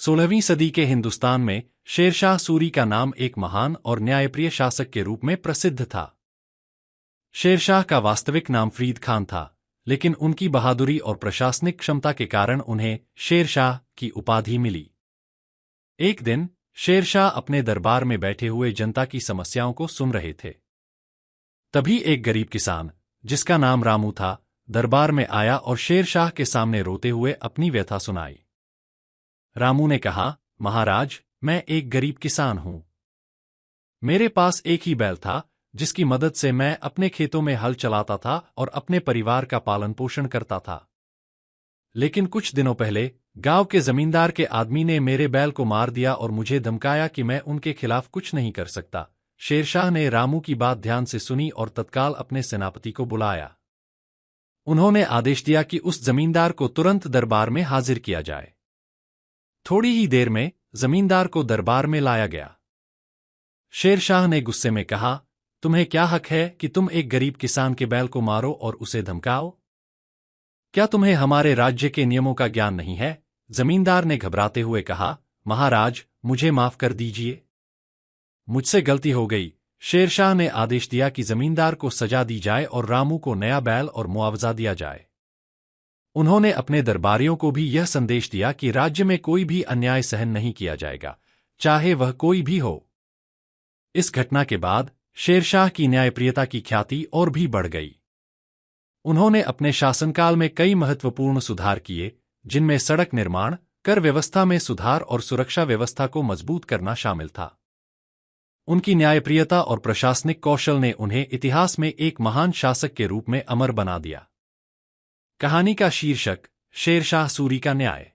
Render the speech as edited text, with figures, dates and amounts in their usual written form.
16वीं सदी के हिंदुस्तान में शेरशाह सूरी का नाम एक महान और न्यायप्रिय शासक के रूप में प्रसिद्ध था। शेरशाह का वास्तविक नाम फरीद खान था, लेकिन उनकी बहादुरी और प्रशासनिक क्षमता के कारण उन्हें शेरशाह की उपाधि मिली। एक दिन शेरशाह अपने दरबार में बैठे हुए जनता की समस्याओं को सुन रहे थे। तभी एक गरीब किसान, जिसका नाम रामू था, दरबार में आया और शेरशाह के सामने रोते हुए अपनी व्यथा सुनाई। रामू ने कहा, महाराज, मैं एक गरीब किसान हूं। मेरे पास एक ही बैल था, जिसकी मदद से मैं अपने खेतों में हल चलाता था और अपने परिवार का पालन पोषण करता था। लेकिन कुछ दिनों पहले गांव के जमींदार के आदमी ने मेरे बैल को मार दिया और मुझे धमकाया कि मैं उनके खिलाफ कुछ नहीं कर सकता। शेरशाह ने रामू की बात ध्यान से सुनी और तत्काल अपने सेनापति को बुलाया। उन्होंने आदेश दिया कि उस जमींदार को तुरंत दरबार में हाजिर किया जाए। थोड़ी ही देर में जमींदार को दरबार में लाया गया। शेरशाह ने गुस्से में कहा, तुम्हें क्या हक है कि तुम एक गरीब किसान के बैल को मारो और उसे धमकाओ? क्या तुम्हें हमारे राज्य के नियमों का ज्ञान नहीं है? जमींदार ने घबराते हुए कहा, महाराज, मुझे माफ कर दीजिए, मुझसे गलती हो गई। शेरशाह ने आदेश दिया कि जमींदार को सजा दी जाए और रामू को नया बैल और मुआवजा दिया जाए। उन्होंने अपने दरबारियों को भी यह संदेश दिया कि राज्य में कोई भी अन्याय सहन नहीं किया जाएगा, चाहे वह कोई भी हो। इस घटना के बाद शेरशाह की न्यायप्रियता की ख्याति और भी बढ़ गई। उन्होंने अपने शासनकाल में कई महत्वपूर्ण सुधार किए, जिनमें सड़क निर्माण, कर व्यवस्था में सुधार और सुरक्षा व्यवस्था को मजबूत करना शामिल था। उनकी न्यायप्रियता और प्रशासनिक कौशल ने उन्हें इतिहास में एक महान शासक के रूप में अमर बना दिया। कहानी का शीर्षक, शेरशाह सूरी का न्याय।